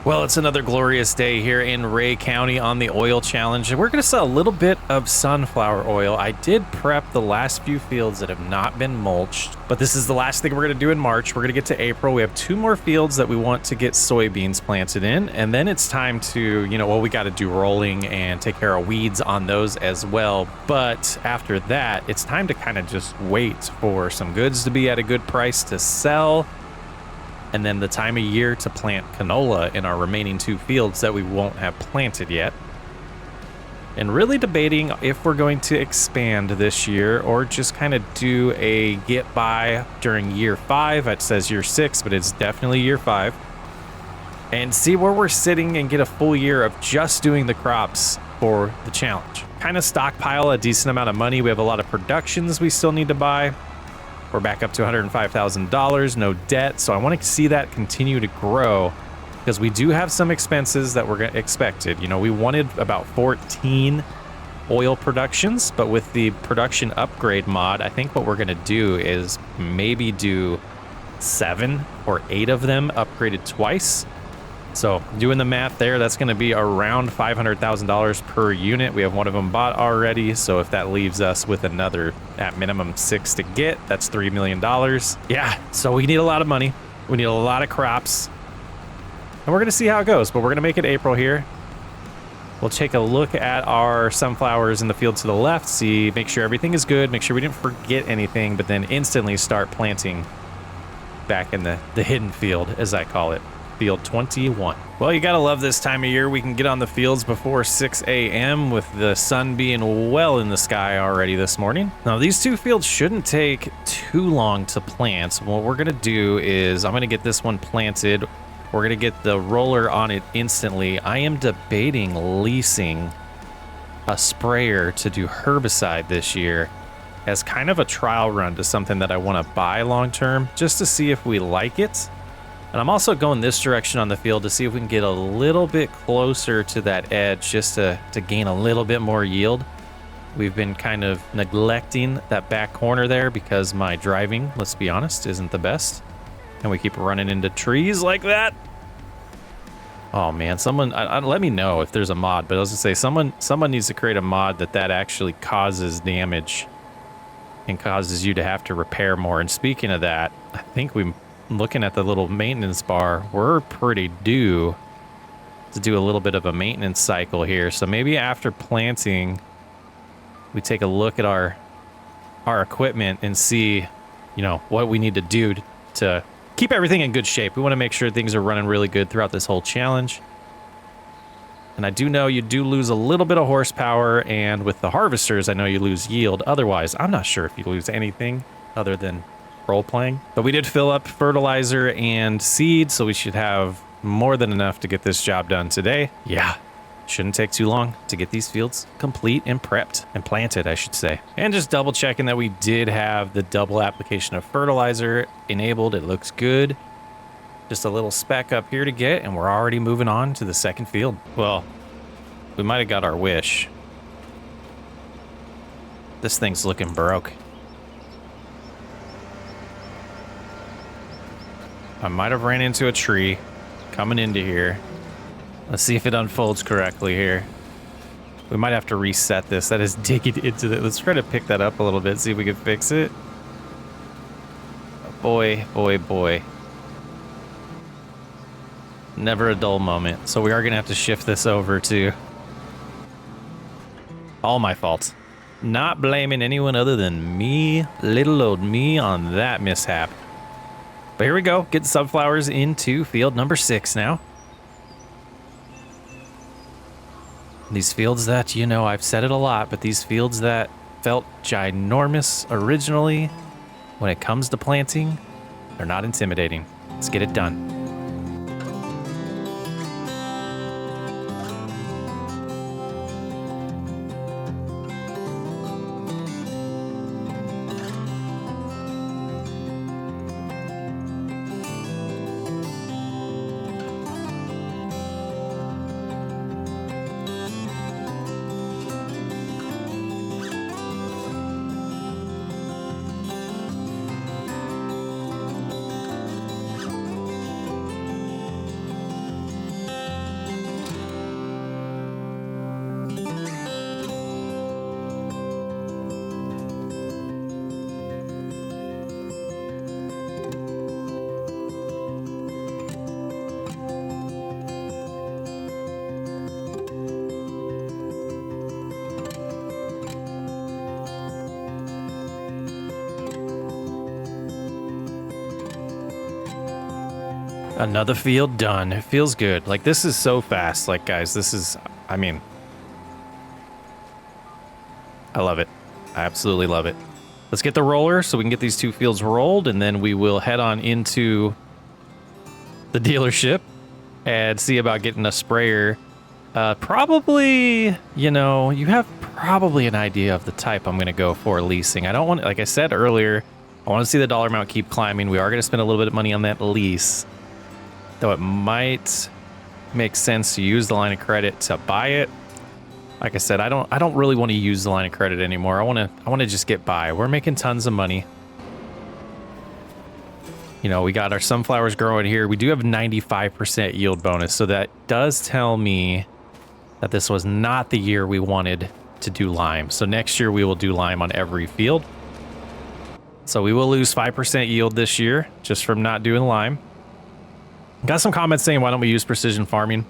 Well, it's another glorious day here in Ray County on the oil challenge, and we're going to sell a little bit of sunflower oil. I did prep the last few fields that have not been mulched, but this is the last thing we're going to do in March. We're going to get to April. We have 2 more fields that we want to get soybeans planted in, and then it's time to, we got to do rolling and take care of weeds on those as well. But after that, it's time to kind of just wait for some goods to be at a good price to sell. And then the time of year to plant canola in our remaining 2 fields that we won't have planted yet. And really debating if we're going to expand this year or just kind of do a get by during year 5. It says year 6, but it's definitely year 5. And see where we're sitting and get a full year of just doing the crops for the challenge. Kind of stockpile a decent amount of money. We have a lot of productions we still need to buy. We're back up to $105,000, no debt. So I want to see that continue to grow because we do have some expenses that were expected. We wanted about 14 oil productions, but with the production upgrade mod, I think what we're going to do is maybe do 7 or 8 of them upgraded twice. So doing the math there, that's going to be around $500,000 per unit. We have one of them bought already. So if that leaves us with another at minimum 6 to get, that's $3 million. Yeah, so we need a lot of money. We need a lot of crops. And we're going to see how it goes, but we're going to make it April here. We'll take a look at our sunflowers in the field to the left, make sure everything is good, make sure we didn't forget anything, but then instantly start planting back in the hidden field, as I call it. Field 21. Well, you gotta love this time of year. We can get on the fields before 6 a.m. with the sun being well in the sky already this morning. Now, these 2 fields shouldn't take too long to plant. What we're gonna do is I'm gonna get this one planted. We're gonna get the roller on it instantly. I am debating leasing a sprayer to do herbicide this year as kind of a trial run to something that I want to buy long term just to see if we like it. And I'm also going this direction on the field to see if we can get a little bit closer to that edge just to gain a little bit more yield. We've been kind of neglecting that back corner there because my driving, let's be honest, isn't the best. And we keep running into trees like that. Oh man, someone, let me know if there's a mod, but I was gonna say someone needs to create a mod that actually causes damage and causes you to have to repair more. And speaking of that, I think looking at the little maintenance bar, we're pretty due to do a little bit of a maintenance cycle here. So maybe after planting, we take a look at our equipment and see, what we need to do to keep everything in good shape. We want to make sure things are running really good throughout this whole challenge. And I do know you do lose a little bit of horsepower, and with the harvesters, I know you lose yield. Otherwise, I'm not sure if you lose anything other than role playing. But we did fill up fertilizer and seed, so we should have more than enough to get this job done today. Yeah, shouldn't take too long to get these fields complete and prepped and planted, I should say. And just double checking that we did have the double application of fertilizer enabled. It looks good. Just a little speck up here to get, and we're already moving on to the second field. Well, we might have got our wish. This thing's looking broke. I might have ran into a tree coming into here. Let's see if it unfolds correctly here. We might have to reset this. That is digging into it. Let's try to pick that up a little bit, see if we can fix it. Boy, boy, boy. Never a dull moment. So we are going to have to shift this over to... all my fault. Not blaming anyone other than me, little old me, on that mishap. But here we go. Get the sunflowers into field number 6 now. These fields that, I've said it a lot, but these fields that felt ginormous originally, when it comes to planting, they're not intimidating. Let's get it done. Another field done. It feels good. Like, this is so fast. Like, guys, this is, I mean, I love it. I absolutely love it. Let's get the roller so we can get these 2 fields rolled, and then we will head on into the dealership and see about getting a sprayer. Probably, you know, you have probably an idea of the type I'm going to go for leasing. I don't want, like I said earlier, I want to see the dollar amount keep climbing. We are going to spend a little bit of money on that lease, though it might make sense to use the line of credit to buy it. Like I said, I don't really want to use the line of credit anymore. I want to just get by. We're making tons of money. You know, we got our sunflowers growing here. We do have 95% yield bonus, so that does tell me that this was not the year we wanted to do lime. So next year we will do lime on every field. So we will lose 5% yield this year just from not doing lime. Got some comments saying, why don't we use precision farming?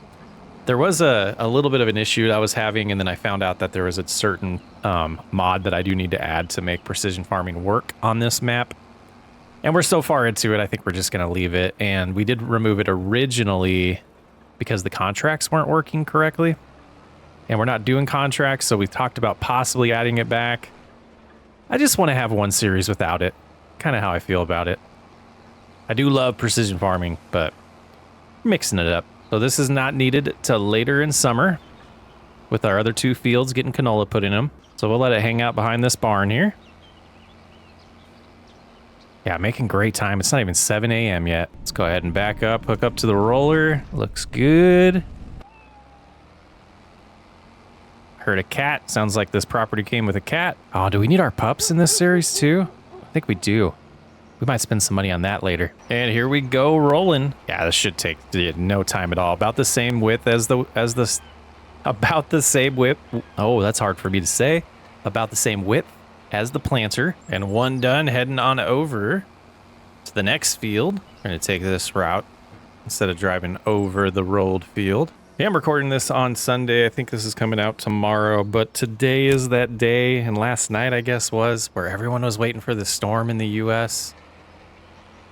There was a little bit of an issue that I was having, and then I found out that there was a certain mod that I do need to add to make precision farming work on this map. And we're so far into it, I think we're just going to leave it. And we did remove it originally because the contracts weren't working correctly. And we're not doing contracts, so we talked about possibly adding it back. I just want to have one series without it. Kind of how I feel about it. I do love precision farming, but mixing it up. So this is not needed till later in summer with our other 2 fields getting canola put in them. So we'll let it hang out behind this barn here. Yeah, making great time. It's not even 7 a.m. yet. Let's go ahead and back up, hook up to the roller. Looks good. Heard a cat. Sounds like this property came with a cat. Oh, do we need our pups in this series too? I think we do. We might spend some money on that later. And here we go rolling. Yeah, this should take no time at all. About the same width as about the same width. Oh, that's hard for me to say. About the same width as the planter. And one done, heading on over to the next field. We're gonna take this route instead of driving over the rolled field. Yeah, I'm recording this on Sunday. I think this is coming out tomorrow, but today is that day, and last night, I guess, was where everyone was waiting for the storm in the U.S.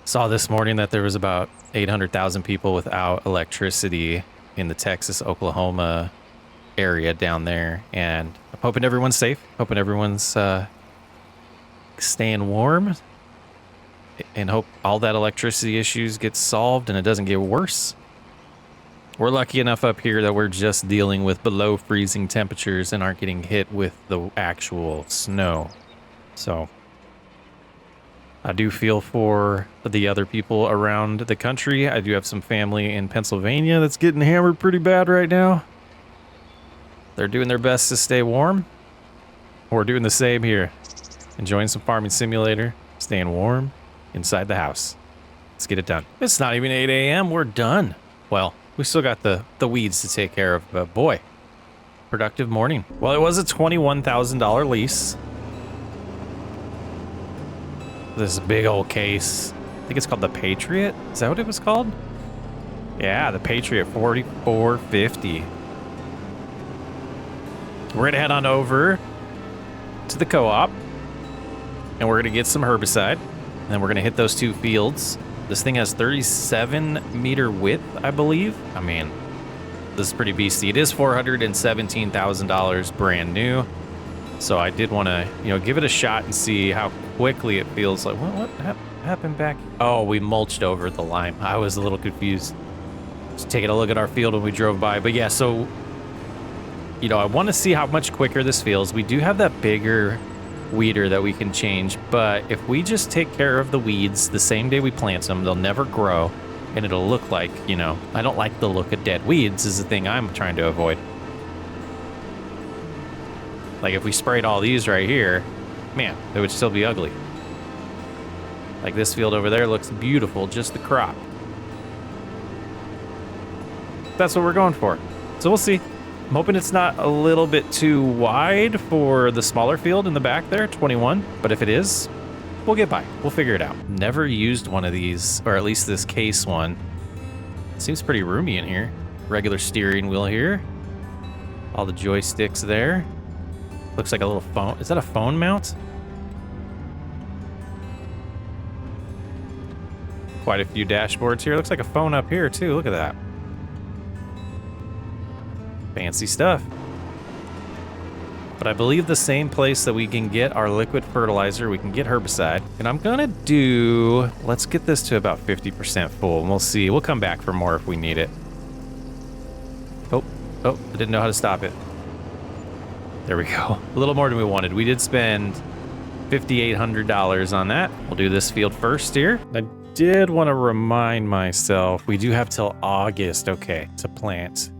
Saw this morning that there was about 800,000 people without electricity in the Texas, Oklahoma area down there, and I'm hoping everyone's safe, hoping everyone's staying warm, and hope all that electricity issues get solved and it doesn't get worse. We're lucky enough up here that we're just dealing with below freezing temperatures and aren't getting hit with the actual snow. So I do feel for the other people around the country. I do have some family in Pennsylvania that's getting hammered pretty bad right now. They're doing their best to stay warm. We're doing the same here. Enjoying some farming simulator, staying warm inside the house. Let's get it done. It's not even 8 a.m. We're done. Well, we still got the weeds to take care of, but boy, productive morning. Well, it was a $21,000 lease. This big old case. I think it's called the Patriot. Is that what it was called? Yeah, the Patriot 4450. We're gonna head on over to the co-op and we're gonna get some herbicide. And then we're gonna hit those 2 fields. This thing has 37-meter width, I believe. I mean, this is pretty beastly. It is $417,000 brand new. So I did want to, give it a shot and see how quickly it feels like. What happened back? Oh, we mulched over the lime. I was a little confused. Just taking a look at our field when we drove by. But yeah, so, I want to see how much quicker this feels. We do have that bigger weeder that we can change, but if we just take care of the weeds the same day we plant them, they'll never grow, and it'll look like, I don't like the look of dead weeds is the thing I'm trying to avoid. Like if we sprayed all these right here, man, it would still be ugly. Like this field over there looks beautiful, just the crop. That's what we're going for. So we'll see. I'm hoping it's not a little bit too wide for the smaller field in the back there, 21. But if it is, we'll get by. We'll figure it out. Never used one of these, or at least this case one. Seems pretty roomy in here. Regular steering wheel here. All the joysticks there. Looks like a little phone. Is that a phone mount? quite a few dashboards here. Looks like a phone up here too. Look at that. Fancy stuff. But I believe the same place that we can get our liquid fertilizer, we can get herbicide. And I'm gonna do, let's get this to about 50% full and we'll see. We'll come back for more if we need it. Oh, I didn't know how to stop it. There we go. A little more than we wanted. We did spend $5,800 on that. We'll do this field first here. I did want to remind myself, we do have till August, okay, to plant.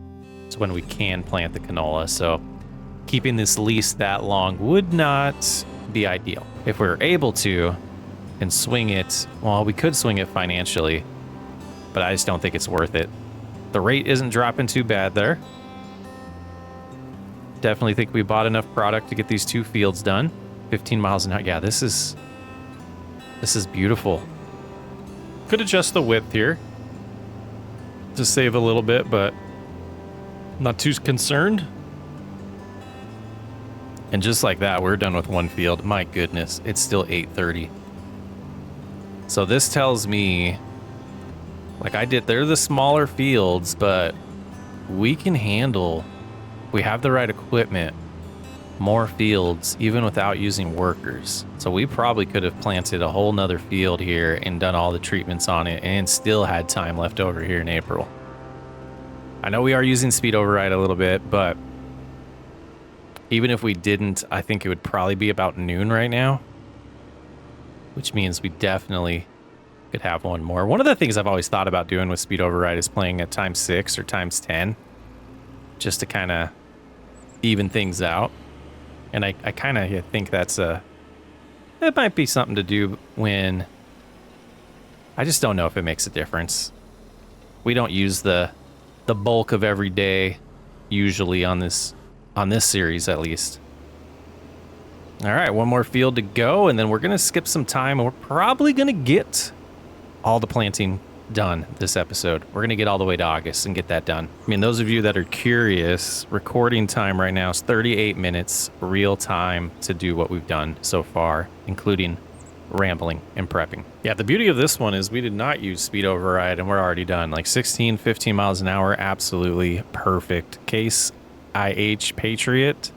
It's when we can plant the canola, so keeping this lease that long would not be ideal. If we were able to and swing it, well, we could swing it financially, but I just don't think it's worth it. The rate isn't dropping too bad there. Definitely think we bought enough product to get these 2 fields done. 15 miles an hour. Yeah, this is beautiful. Could adjust the width here to save a little bit, but not too concerned. And just like that, we're done with 1 field. My goodness, it's still 8:30. So this tells me, like they're the smaller fields, but we can handle, we have the right equipment, more fields even without using workers. So we probably could have planted a whole nother field here and done all the treatments on it and still had time left over here in April. I know we are using speed override a little bit, but even if we didn't, I think it would probably be about noon right now, which means we definitely could have 1 more. One of the things I've always thought about doing with speed override is playing at ×6 or ×10, just to kind of even things out. And I kind of think it might be something to do when, I just don't know if it makes a difference. We don't use the bulk of every day usually on this series, at least. All right, 1 more field to go, and then we're gonna skip some time, and we're probably gonna get all the planting done this episode. We're gonna get all the way to August and get that done. I mean, those of you that are curious, recording time right now is 38 minutes real time to do what we've done so far, including rambling and prepping. Yeah, the beauty of this one is we did not use speed override and we're already done. Like 16, 15 miles an hour, absolutely perfect. Case IH Patriot.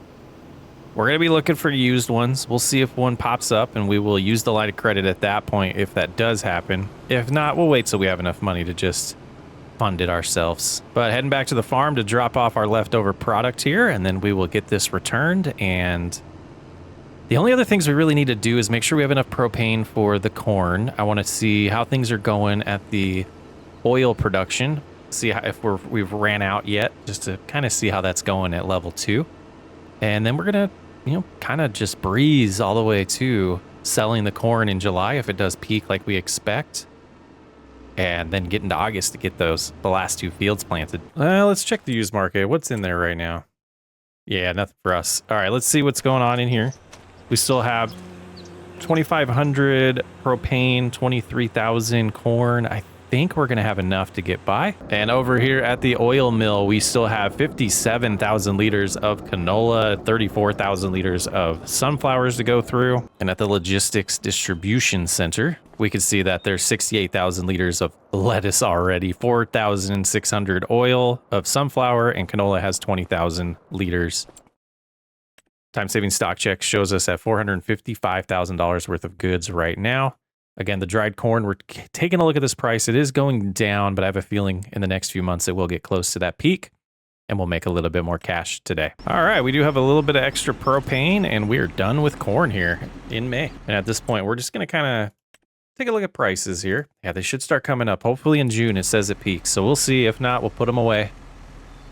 We're going to be looking for used ones. We'll see if one pops up and we will use the line of credit at that point if that does happen. If not, we'll wait till we have enough money to just fund it ourselves. But heading back to the farm to drop off our leftover product here, and then we will get this returned. And the only other things we really need to do is make sure we have enough propane for the corn. I want to see how things are going at the oil production. See if we've ran out yet, just to kind of see how that's going at level 2. And then we're going to, kind of just breeze all the way to selling the corn in July if it does peak like we expect. And then get into August to get the last 2 fields planted. Let's check the used market. What's in there right now? Yeah, nothing for us. All right, let's see what's going on in here. We still have 2,500 propane, 23,000 corn. I think we're going to have enough to get by. And over here at the oil mill, we still have 57,000 liters of canola, 34,000 liters of sunflowers to go through. And at the logistics distribution center, we can see that there's 68,000 liters of lettuce already, 4,600 oil of sunflower, and canola has 20,000 liters. Time-saving stock check shows us at $455,000 worth of goods right now. Again, the dried corn, we're taking a look at this price. It is going down, but I have a feeling in the next few months it will get close to that peak, and we'll make a little bit more cash today. All right, we do have a little bit of extra propane, and we're done with corn here in May. And at this point, we're just going to kind of take a look at prices here. Yeah, they should start coming up. Hopefully in June, it says it peaks. So we'll see. If not, we'll put them away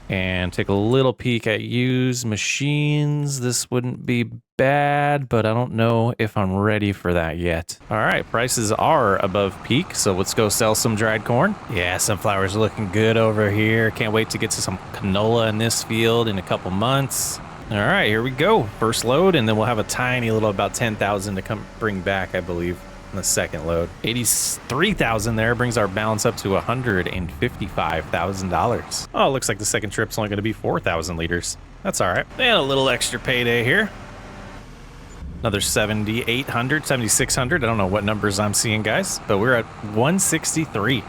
and take a little peek at used machines. This wouldn't be bad, but I don't know if I'm ready for that yet. All right, prices are above peak, so let's go sell some dried corn. Yeah, sunflowers are looking good over here. Can't wait to get to some canola in this field in a couple months. All right, here we go. First load, and then we'll have a tiny little, about 10,000 to come bring back, I believe, on the second load. 83,000 there brings our balance up to $155,000. Oh, it looks like the second trip's only going to be 4,000 liters. That's all right. And a little extra payday here. Another 7,800, 7,600. I don't know what numbers I'm seeing, guys, but we're at 163.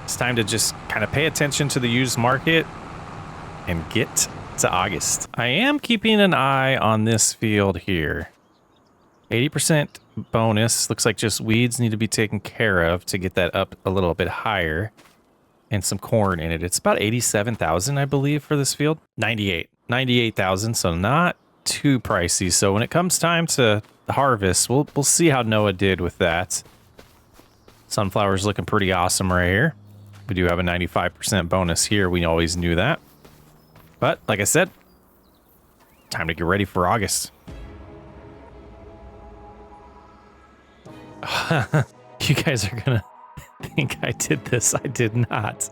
It's time to just kind of pay attention to the used market and get to August. I am keeping an eye on this field here. 80% bonus. Looks like just weeds need to be taken care of to get that up a little bit higher. And some corn in it. It's about 87,000, I believe, for this field. 98,000, so not too pricey. So when it comes time to harvest, we'll see how Noah did with that. Sunflower's looking pretty awesome right here. We do have a 95% bonus here. We always knew that. But like I said, time to get ready for August. You guys are gonna think I did this. I did not.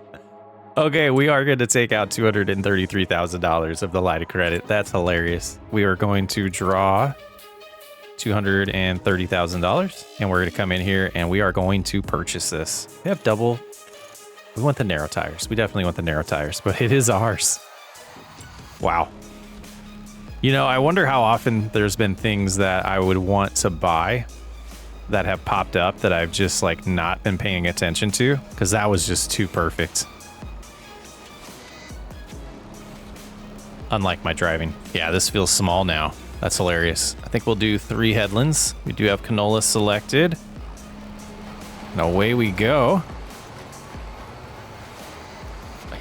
Okay, we are going to take out $233,000 of the line of credit. That's hilarious. We are going to draw $230,000, and we're going to come in here and we are going to purchase this. We have double. We want the narrow tires. We definitely want the narrow tires, but it is ours. Wow. You know, I wonder how often there's been things that I would want to buy that have popped up that I've just like not been paying attention to, because that was just too perfect. Unlike my driving. Yeah, this feels small now. That's hilarious. I think we'll do 3 headlands. We do have canola selected. And away we go.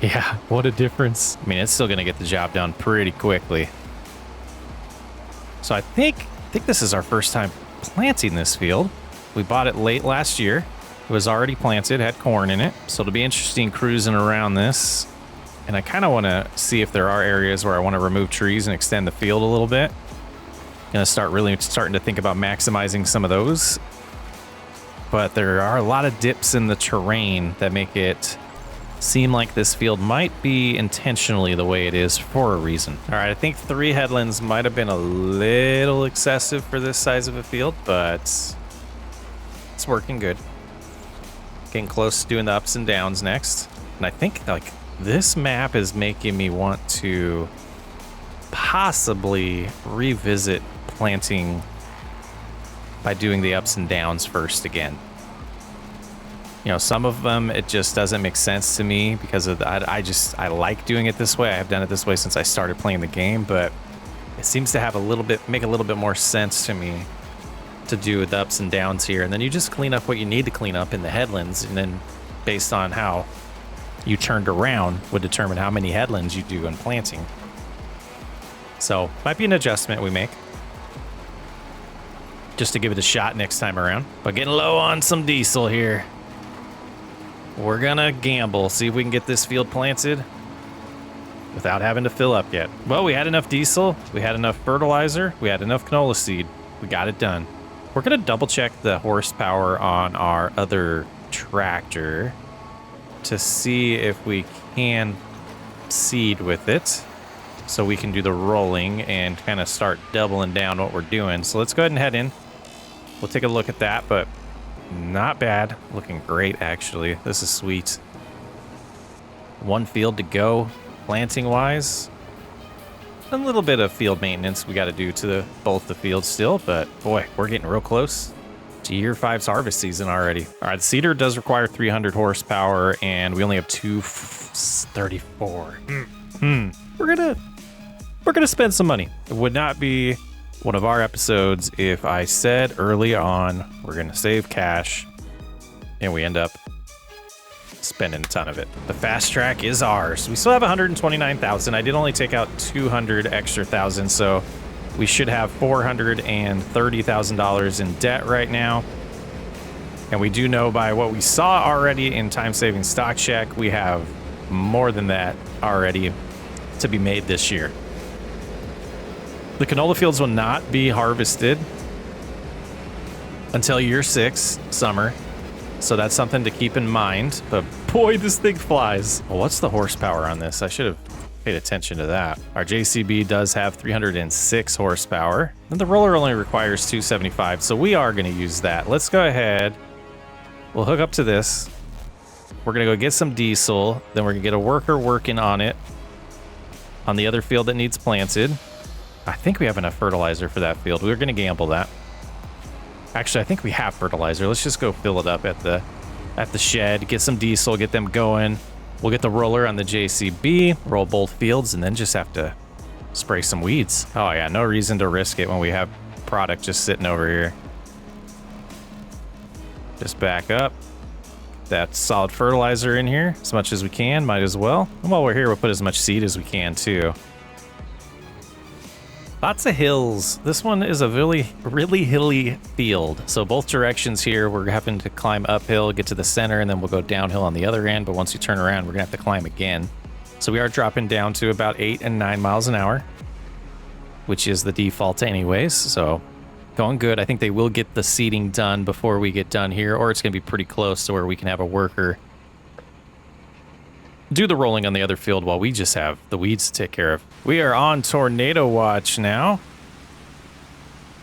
Yeah, what a difference. I mean, it's still gonna get the job done pretty quickly. So I think this is our first time planting this field. We bought it late last year. It was already planted, had corn in it. So it'll be interesting cruising around this. And I kind of want to see if there are areas where I want to remove trees and extend the field a little bit. Gonna start really starting to think about maximizing some of those. But there are a lot of dips in the terrain that make it seem like this field might be intentionally the way it is for a reason. All right, I think 3 headlands might have been a little excessive for this size of a field, but it's working good. Getting close to doing the ups and downs next. And I think like this map is making me want to possibly revisit planting by doing the ups and downs first again. You know, some of them, it just doesn't make sense to me because of I like doing it this way. I have done it this way since I started playing the game, but it seems to have make a little bit more sense to me to do the ups and downs here. And then you just clean up what you need to clean up in the headlands. And then based on how you turned around would determine how many headlands you do in planting. So might be an adjustment we make just to give it a shot next time around. But getting low on some diesel here. We're gonna gamble, see if we can get this field planted without having to fill up yet. Well, we had enough diesel, we had enough fertilizer, we had enough canola seed. We got it done. We're gonna double check the horsepower on our other tractor to see if we can seed with it so we can do the rolling and kind of start doubling down what we're doing. So let's go ahead and head in. We'll take a look at that, but not bad. Looking great, actually. This is sweet. 1 field to go, planting-wise. A little bit of field maintenance we got to do to both the fields still, but boy, we're getting real close to year 5's harvest season already. All right, the seeder does require 300 horsepower, and we only have 234. We're gonna spend some money. It would not be one of our episodes if I said early on we're gonna save cash and we end up spending a ton of it. The fast track is ours. We still have 129,000. I did only take out 200 extra thousand, so we should have $430,000 in debt right now. And we do know by what we saw already in time-saving stock check, we have more than that already to be made this year. The canola fields will not be harvested until year 6, summer. So that's something to keep in mind. But boy, this thing flies. Well, what's the horsepower on this? I should have paid attention to that. Our JCB does have 306 horsepower. And the roller only requires 275. So we are going to use that. Let's go ahead. We'll hook up to this. We're going to go get some diesel. Then we're going to get a worker working on it on the other field that needs planted. I think we have enough fertilizer for that field. We were going to gamble that. Actually, I think we have fertilizer. Let's just go fill it up at the shed, get some diesel, get them going. We'll get the roller on the JCB, roll both fields, and then just have to spray some weeds. Oh yeah, no reason to risk it when we have product just sitting over here. Just back up. That solid fertilizer in here as much as we can, might as well. And while we're here, we'll put as much seed as we can too. Lots of hills. This one is a really hilly field. So both directions here, we're having to climb uphill, get to the center, and then we'll go downhill on the other end. But once you turn around, we're gonna have to climb again. So we are dropping down to about 8 and 9 miles an hour, which is the default anyways. So going good. I think they will get the seeding done before we get done here, or it's gonna be pretty close to where we can have a worker do the rolling on the other field while we just have the weeds to take care of. We are on tornado watch now.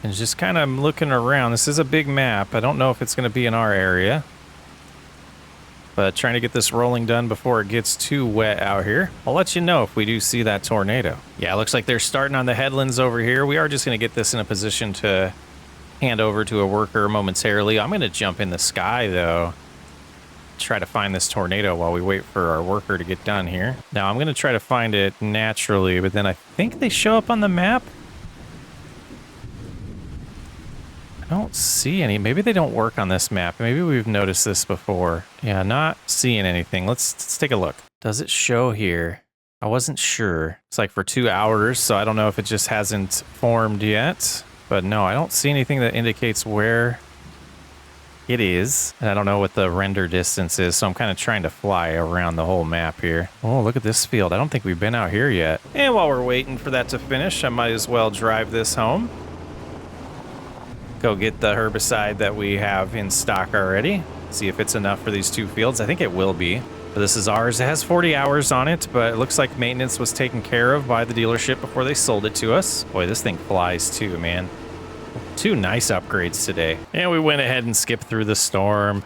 And just kind of looking around. This is a big map. I don't know if it's going to be in our area. But trying to get this rolling done before it gets too wet out here. I'll let you know if we do see that tornado. Yeah, it looks like they're starting on the headlands over here. We are just going to get this in a position to hand over to a worker momentarily. I'm going to jump in the sky, though. Try to find this tornado while we wait for our worker to get done here. Now I'm going to try to find it naturally, but then I think they show up on the map. I don't see any. Maybe they don't work on this map. Maybe we've noticed this before. Yeah, not seeing anything. Let's take a look. Does it show here? I wasn't sure. It's like for 2 hours, so I don't know if it just hasn't formed yet. But no, I don't see anything that indicates where it is. And I don't know what the render distance is, so I'm kind of trying to fly around the whole map here. Oh, look at this field. I don't think we've been out here yet. And while we're waiting for that to finish, I might as well drive this home. Go get the herbicide that we have in stock already. See if it's enough for these 2 fields. I think it will be. But this is ours. It has 40 hours on it, but it looks like maintenance was taken care of by the dealership before they sold it to us. Boy, this thing flies too, man. 2 nice upgrades today. And we went ahead and skipped through the storm.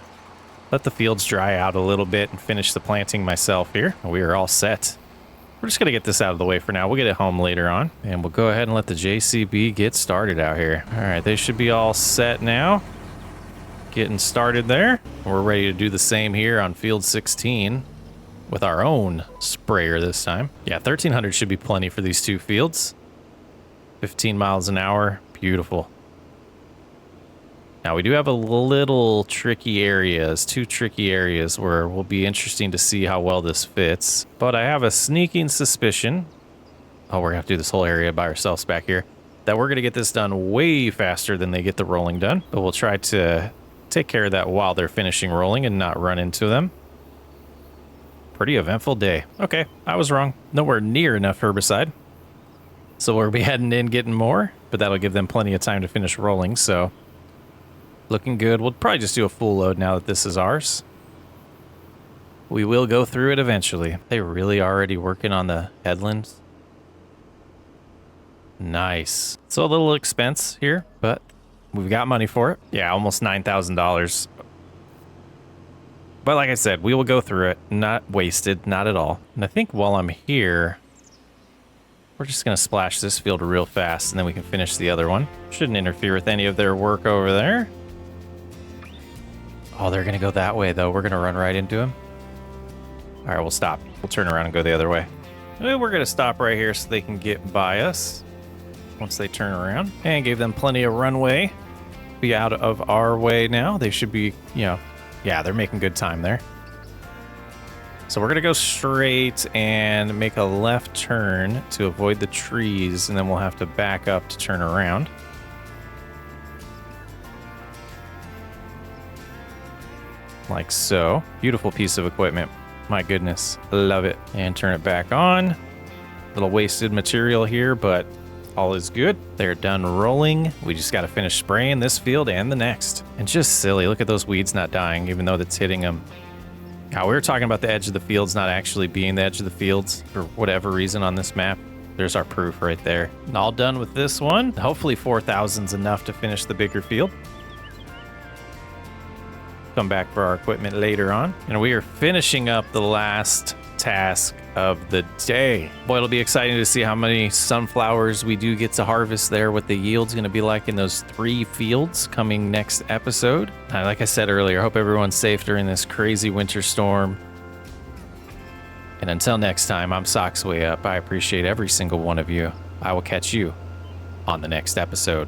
Let the fields dry out a little bit and finish the planting myself here. We are all set. We're just going to get this out of the way for now. We'll get it home later on. And we'll go ahead and let the JCB get started out here. All right, they should be all set now. Getting started there. We're ready to do the same here on field 16 with our own sprayer this time. Yeah, 1300 should be plenty for these 2 fields. 15 miles an hour. Beautiful. Now we do have a little tricky areas, 2 tricky areas where it will be interesting to see how well this fits. But I have a sneaking suspicion, oh, we're gonna have to do this whole area by ourselves back here, that we're gonna get this done way faster than they get the rolling done. But we'll try to take care of that while they're finishing rolling and not run into them. Pretty eventful day. Okay, I was wrong. Nowhere near enough herbicide. So we'll be heading in getting more, but that'll give them plenty of time to finish rolling, so looking good. We'll probably just do a full load now that this is ours. We will go through it eventually. They really already working on the headlands. Nice. So a little expense here, but we've got money for it. Yeah, almost $9,000. But like I said, we will go through it. Not wasted, not at all. And I think while I'm here, we're just going to splash this field real fast, and then we can finish the other one. Shouldn't interfere with any of their work over there. Oh, they're going to go that way, though. We're going to run right into them. All right, we'll stop. We'll turn around and go the other way. And we're going to stop right here so they can get by us once they turn around. And gave them plenty of runway. Be out of our way now. They should be, you know, yeah, they're making good time there. So we're going to go straight and make a left turn to avoid the trees, and then we'll have to back up to turn around. Like so. Beautiful piece of equipment. My goodness. Love it. And turn it back on. Little wasted material here, but all is good. They're done rolling. We just got to finish spraying this field and the next. And just silly. Look at those weeds not dying, even though that's hitting them. Now, we were talking about the edge of the fields not actually being the edge of the fields for whatever reason on this map. There's our proof right there. And all done with this one. Hopefully 4,000's enough to finish the bigger field. Come back for our equipment later on. And we are finishing up the last task of the day. Boy, it'll be exciting to see how many sunflowers we do get to harvest there, what the yield's going to be like in those 3 fields coming next episode. Like I said earlier, I hope everyone's safe during this crazy winter storm. And until next time, I'm Socks Way Up. I appreciate every single one of you. I will catch you on the next episode.